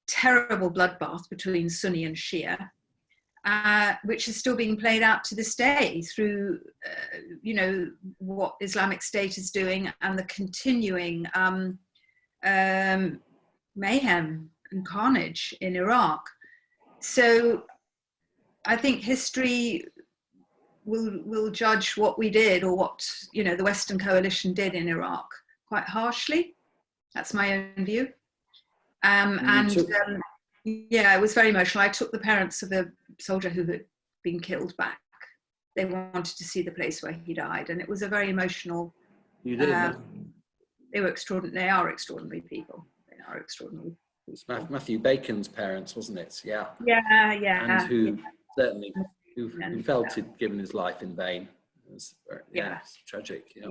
B: terrible bloodbath between Sunni and Shia. which is still being played out to this day through, you know, what Islamic State is doing and the continuing mayhem and carnage in Iraq. So I think history will judge what we did, or what, you know, the Western coalition did in Iraq, quite harshly. That's my own view. Yeah, it was very emotional. I took the parents of a soldier who had been killed back. They wanted to see the place where he died, and it was a very emotional.
A: You did.
B: They were extraordinary. They are extraordinary people. They are extraordinary.
A: It was Matthew Bacon's parents, wasn't it? Yeah.
B: Yeah, yeah.
A: And who certainly who felt he'd given his life in vain. It was, it's tragic. Yeah.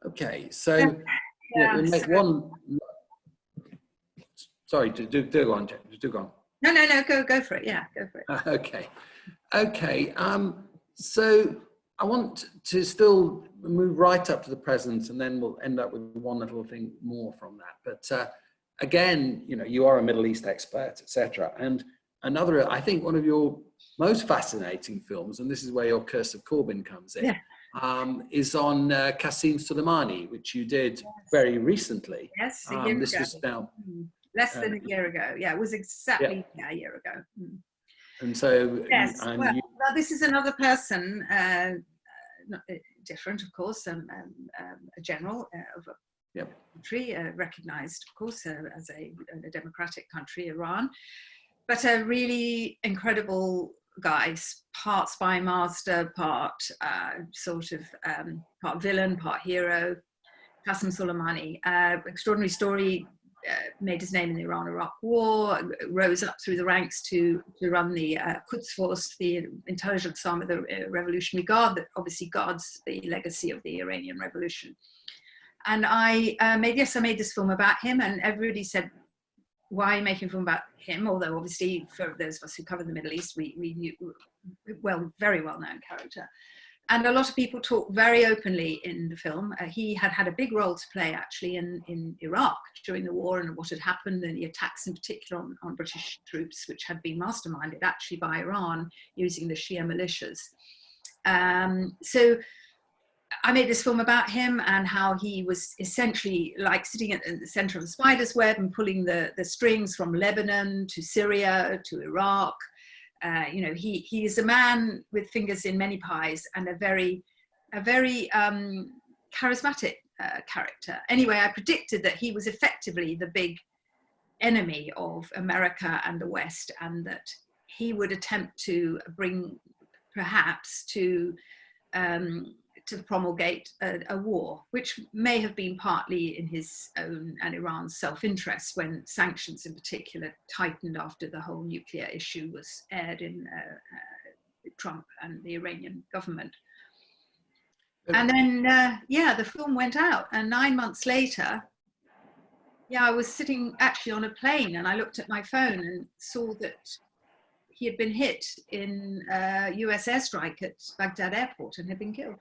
A: Okay, so we'll make one. Sorry, do go on. Do go on.
B: No, go for it. Yeah, go for it.
A: Okay. So I want to still move right up to the present, and then we'll end up with one little thing more from that. But again, you know, you are a Middle East expert, etc. And another, I think, one of your most fascinating films, and this is where your Curse of Corbin comes in, is on Qasem Soleimani, which you did very recently.
B: Yes, a year
A: this
B: ago.
A: was now
B: less than a year a year. It was exactly a year ago.
A: And so,
B: yes, well, this is another person, different, of course, a general of a country, recognized, of course, as a democratic country, Iran, but a really incredible guy, part spy master, part part villain, part hero, Qasem Soleimani. Extraordinary story. Made his name in the Iran-Iraq War, rose up through the ranks to run the Quds Force, the intelligence arm of the Revolutionary Guard that obviously guards the legacy of the Iranian Revolution. And I made this film about him, and everybody said, why are you making a film about him? Although obviously for those of us who cover the Middle East, we knew, very well-known character. And a lot of people talk very openly in the film. He had a big role to play actually in Iraq during the war, and what had happened, and the attacks in particular on British troops, which had been masterminded actually by Iran using the Shia militias. So I made this film about him and how he was essentially like sitting at the center of the spider's web and pulling the strings from Lebanon to Syria to Iraq. You know, he is a man with fingers in many pies and a very charismatic character. Anyway, I predicted that he was effectively the big enemy of America and the West, and that he would attempt to bring, perhaps, to promulgate a war, which may have been partly in his own and Iran's self-interest, when sanctions in particular tightened after the whole nuclear issue was aired in Trump and the Iranian government. And then, the film went out, and 9 months later, I was sitting actually on a plane, and I looked at my phone and saw that he had been hit in a US airstrike at Baghdad airport and had been killed.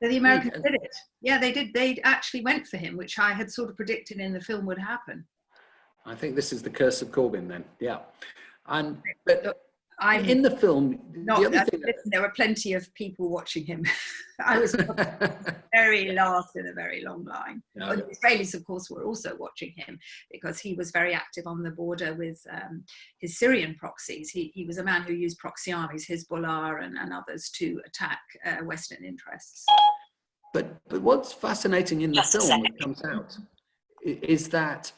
B: So the Americans did it. Yeah, they did. They actually went for him, which I had sort of predicted in the film would happen.
A: I think this is the Curse of Corbin then. Yeah. And but in the film,
B: there were plenty of people watching him. I was very last in a very long line.
A: Yeah.
B: The Israelis, of course, were also watching him because he was very active on the border with his Syrian proxies. He was a man who used proxy armies, Hezbollah and others, to attack Western interests.
A: But what's fascinating in the film that comes out is that,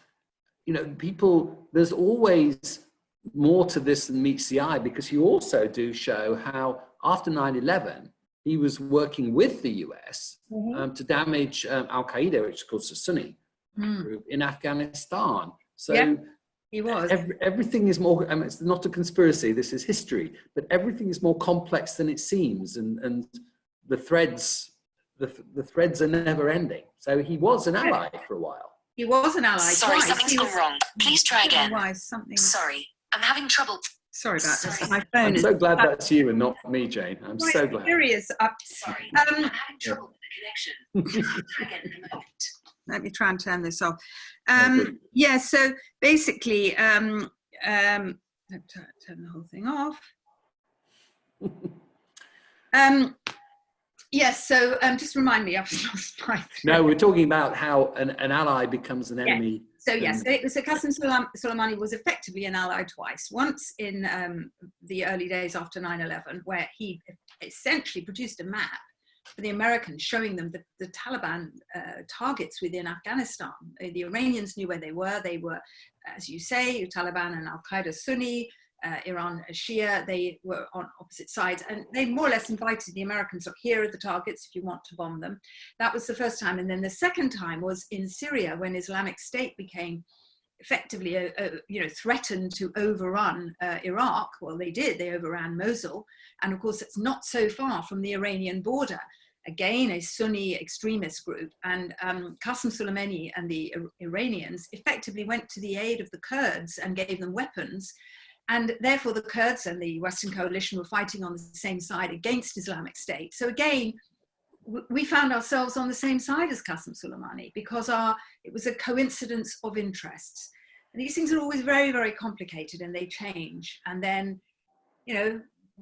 A: you know, there's always more to this than meets the eye, because you also do show how after 9/11 he was working with the US to damage Al-Qaeda, which is called the Sunni group in Afghanistan. So
B: he was.
A: Everything is more, it's not a conspiracy, this is history, but everything is more complex than it seems, and the threads are never ending. So he was an ally for a while.
B: He was an ally.
C: Sorry,
B: twice.
C: something's gone wrong. Please try again.
B: Something.
C: Sorry, I'm having trouble.
B: Sorry about this. My phone
A: I'm so glad that's you and not me, Jane. I'm so glad.
B: Serious.
C: Sorry, I'm having trouble with the connection. Try again in a moment.
B: Let me try and turn this off. So basically, turn the whole thing off. Yes, so just remind me, I've lost my thread.
A: No, we're talking about how an ally becomes an enemy.
B: So yes, so Qasem Soleimani was effectively an ally twice. Once in the early days after 9/11, where he essentially produced a map for the Americans, showing them the Taliban targets within Afghanistan. The Iranians knew where they were. They were, as you say, Taliban and Al-Qaeda Sunni, Iran Shia. They were on opposite sides, and they more or less invited the Americans, look, here are the targets if you want to bomb them. That was the first time. And then the second time was in Syria, when Islamic State became effectively threatened to overrun Iraq. Well, they did. They overran Mosul. And of course, it's not so far from the Iranian border. Again, a Sunni extremist group. And Qasem Soleimani and the Iranians effectively went to the aid of the Kurds and gave them weapons. And therefore, the Kurds and the Western coalition were fighting on the same side against Islamic State. So again, we found ourselves on the same side as Qasem Soleimani, because it was a coincidence of interests. And these things are always very, very complicated, and they change. And then,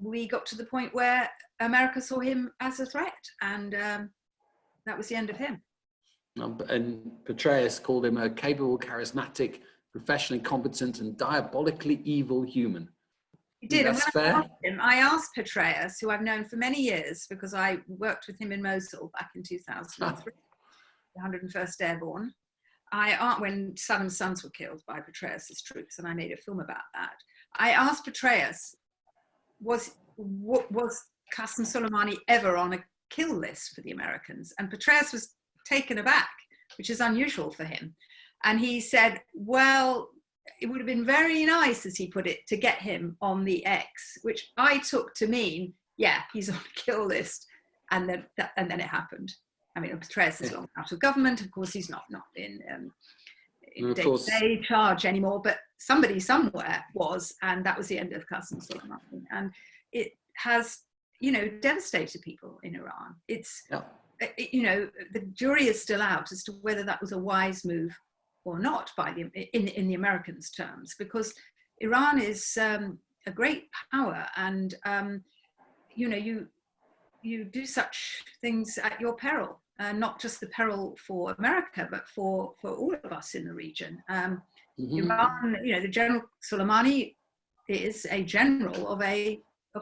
B: we got to the point where America saw him as a threat, and that was the end of him.
A: And Petraeus called him a capable, charismatic, professionally competent, and diabolically evil human.
B: He did.
A: That's fair.
B: I asked Petraeus, who I've known for many years, because I worked with him in Mosul back in 2003, the 101st Airborne. When Saddam's sons were killed by Petraeus' troops, and I made a film about that. I asked Petraeus, was Qasem Soleimani ever on a kill list for the Americans? And Petraeus was taken aback, which is unusual for him. And he said, well, it would have been very nice, as he put it, to get him on the X, which I took to mean, yeah, he's on a kill list. And then it happened. I mean, Petraeus is long out of government. Of course, he's not in day-to-day charge anymore, but somebody somewhere was, and that was the end of Qasem Soleimani. And it has, devastated people in Iran. It's, the jury is still out as to whether that was a wise move or not in the Americans' terms, because Iran is a great power, and you do such things at your peril, not just the peril for America, but for all of us in the region. Iran, the General Soleimani is a general of a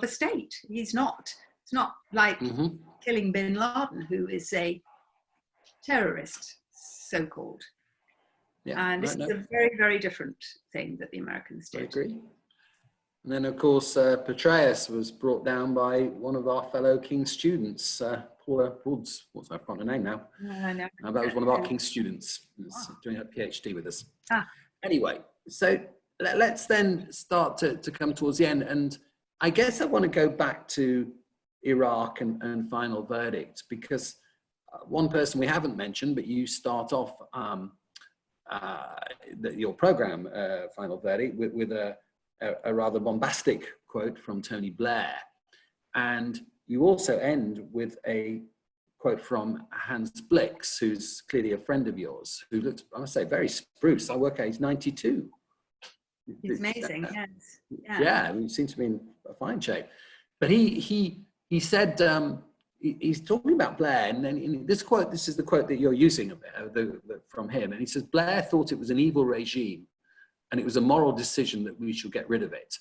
B: state. It's not like killing bin Laden, who is a terrorist, so-called. Yeah, and this is a very, very different thing that the Americans did.
A: I agree. And then, of course, Petraeus was brought down by one of our fellow King's students, Paula Woods. I've forgotten her name now.
B: No.
A: That was one of our King's students, doing her PhD with us. Anyway, so let's then start to come towards the end. And I guess I want to go back to Iraq and final verdict, because one person we haven't mentioned, but you start off your program, Final Verdict, with a rather bombastic quote from Tony Blair. And you also end with a quote from Hans Blix, who's clearly a friend of yours, who looks, I must say, very spruce. I work out he's 92.
B: He's amazing, yes.
A: Yeah, he seems to be in a fine shape. But he said, he's talking about Blair, and then in this quote, this is the quote that you're using from him, and he says, Blair thought it was an evil regime, and it was a moral decision that we should get rid of it.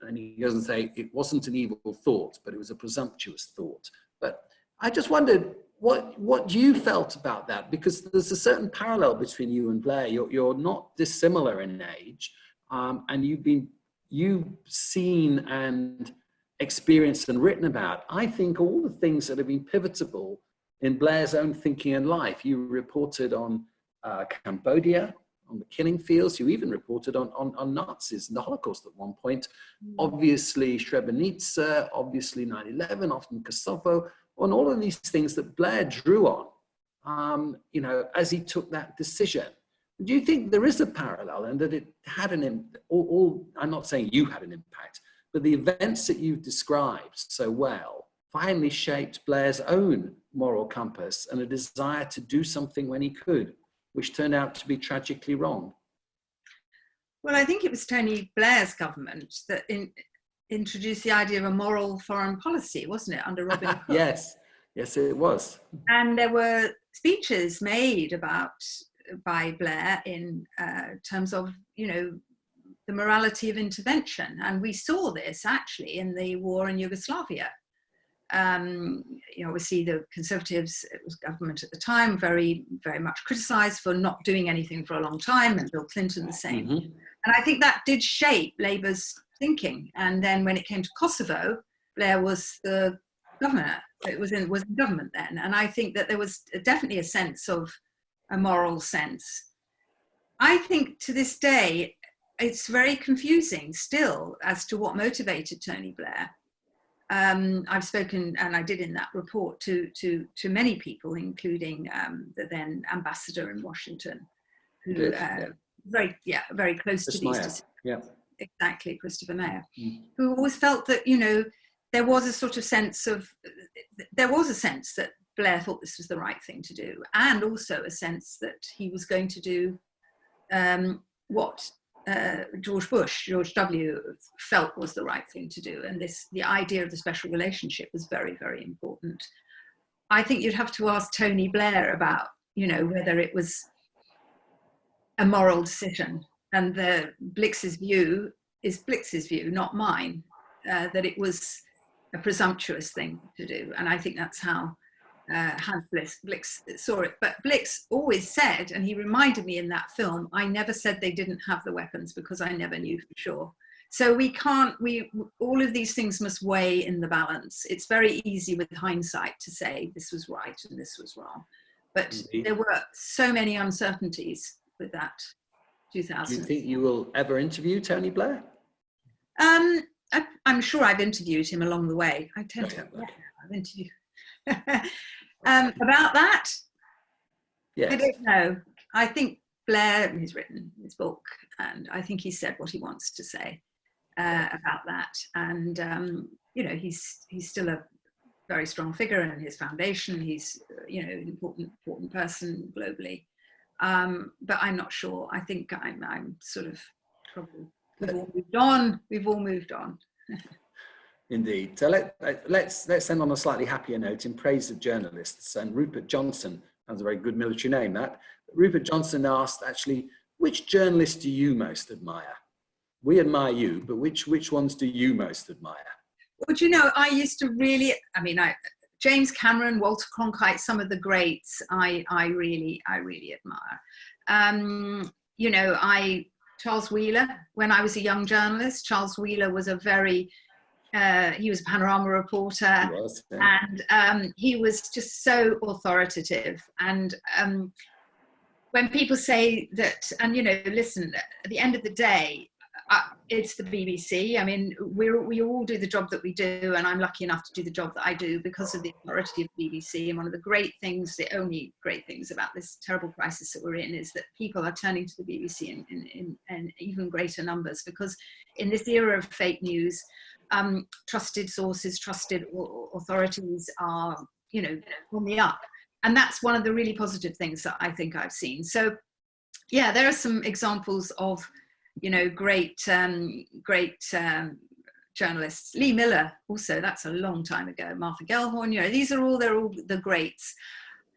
A: And he doesn't say it wasn't an evil thought, but it was a presumptuous thought. But I just wondered what you felt about that, because there's a certain parallel between you and Blair. You're not dissimilar in age, and you've seen and experienced and written about, I think, all the things that have been pivotal in Blair's own thinking and life. You reported on Cambodia, on the killing fields. You even reported on Nazis and the Holocaust at one point. Obviously Srebrenica, obviously 9/11, often Kosovo, on all of these things that Blair drew on, as he took that decision. Do you think there is a parallel, and that it had an impact? I'm not saying you had an impact, but the events that you've described so well finally shaped Blair's own moral compass and a desire to do something when he could, which turned out to be tragically wrong.
B: Well, I think it was Tony Blair's government that introduced the idea of a moral foreign policy, wasn't it, under Robin Cook?
A: Yes, it was.
B: And there were speeches made by Blair in terms of, the morality of intervention. And we saw this actually in the war in Yugoslavia. Obviously the Conservatives, it was government at the time, very, very much criticised for not doing anything for a long time, and Bill Clinton the same. Mm-hmm. And I think that did shape Labour's thinking. And then when it came to Kosovo, Blair was the governor. It was in government then. And I think that there was definitely a sense of a moral sense. I think to this day, it's very confusing still as to what motivated Tony Blair. I've spoken, and I did in that report, to many people, including the then ambassador in Washington, who very close to these decisions.
A: Yeah,
B: exactly, Christopher Mayer, who always felt that there was a sort of sense that Blair thought this was the right thing to do, and also a sense that he was going to do what George W. felt was the right thing to do. And the idea of the special relationship was very, very important. I think you'd have to ask Tony Blair about, whether it was a moral decision. And Blix's view is Blix's view, not mine, that it was a presumptuous thing to do. And I think that's how Hans Blix saw it. But Blix always said, and he reminded me in that film, I never said they didn't have the weapons because I never knew for sure. So all of these things must weigh in the balance. It's very easy with hindsight to say this was right and this was wrong. But there were so many uncertainties with that 2000.
A: Do you think you will ever interview Tony Blair?
B: I'm sure I've interviewed him along the way. I tend to, I've interviewed. About that,
A: yes.
B: I don't know. I think Blair has written his book, and I think he said what he wants to say about that. And he's still a very strong figure in his foundation. He's an important person globally. But I'm not sure. I think I'm sort of probably we've all moved on.
A: Indeed. So let's end on a slightly happier note in praise of journalists. And Rupert Johnson, that's a very good military name, that. Rupert Johnson asked, actually, which journalists do you most admire? We admire you, but which ones do you most admire?
B: Well, I used to really, James Cameron, Walter Cronkite, some of the greats I really admire. Charles Wheeler, when I was a young journalist, Charles Wheeler was he was a Panorama reporter.
A: He was, yeah.
B: And he was just so authoritative. And when people say that, and listen, at the end of the day, it's the BBC. I mean, we all do the job that we do, and I'm lucky enough to do the job that I do because of the authority of the BBC. And one of the great things, the only great things about this terrible crisis that we're in, is that people are turning to the BBC in even greater numbers, because in this era of fake news, trusted sources, trusted authorities are, on the up. And that's one of the really positive things that I think I've seen. So, yeah, there are some examples of, great journalists. Lee Miller, also, that's a long time ago. Martha Gellhorn, they're all the greats.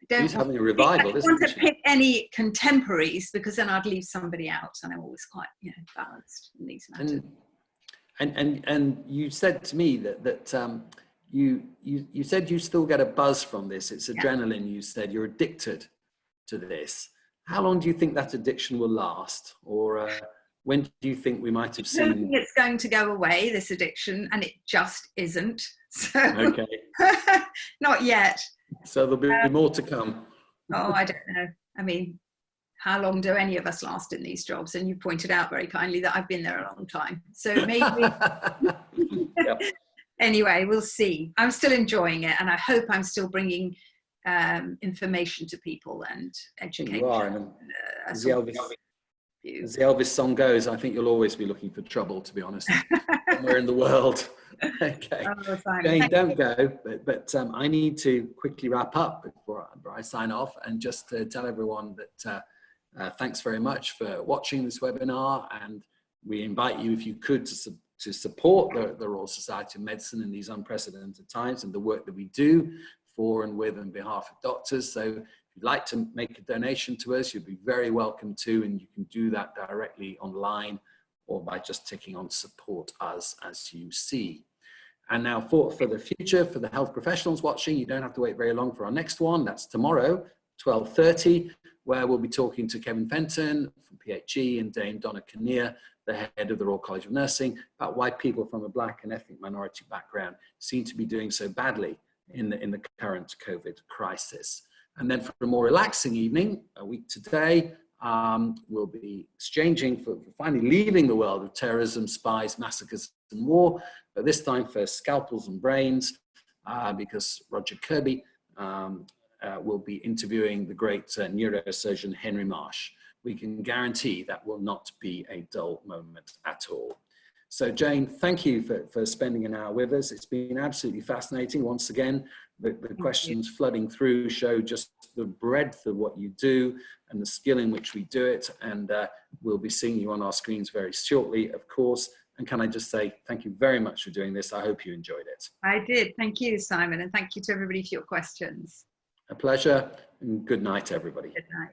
A: He's having a revival, isn't he?
B: I don't want to pick any contemporaries, because then I'd leave somebody out, and I'm always quite, balanced in these matters.
A: And you said to me that you said you still get a buzz from this. It's adrenaline. You said you're addicted to this. How long do you think that addiction will last? Or when do you think we might have seen?
B: I don't think it's going to go away, this addiction, and it just isn't. So,
A: okay.
B: Not yet.
A: So there'll be more to come.
B: Oh, I don't know. I mean, how long do any of us last in these jobs? And you pointed out very kindly that I've been there a long time. So maybe.
A: Yep.
B: Anyway, we'll see. I'm still enjoying it, and I hope I'm still bringing information to people and education.
A: You are. And as the Elvis song goes, I think you'll always be looking for trouble, to be honest, somewhere in the world. Okay.
B: Oh,
A: Jane, don't go, but I need to quickly wrap up before I sign off, and just to tell everyone that thanks very much for watching this webinar, and we invite you, if you could, to support the Royal Society of Medicine in these unprecedented times and the work that we do for and with and behalf of doctors. So if you'd like to make a donation to us, you'd be very welcome to, and you can do that directly online or by just ticking on support us as you see. And now for the future, for the health professionals watching, you don't have to wait very long for our next one. That's tomorrow, 12:30, where we'll be talking to Kevin Fenton from PHE and Dame Donna Kinnear, the head of the Royal College of Nursing, about why people from a Black and ethnic minority background seem to be doing so badly in the current COVID crisis. And then for a more relaxing evening, a week today, we'll be exchanging for finally leaving the world of terrorism, spies, massacres, and war, but this time for scalpels and brains, because Roger Kirby will be interviewing the great neurosurgeon Henry Marsh. We can guarantee that will not be a dull moment at all. So Jane, thank you for spending an hour with us. It's been absolutely fascinating. Once again, the questions flooding through show just the breadth of what you do and the skill in which we do it. And we'll be seeing you on our screens very shortly, of course. And can I just say thank you very much for doing this. I hope you enjoyed it.
B: I did. Thank you, Simon. And thank you to everybody for your questions.
A: A pleasure, and good night, everybody.
B: Good night.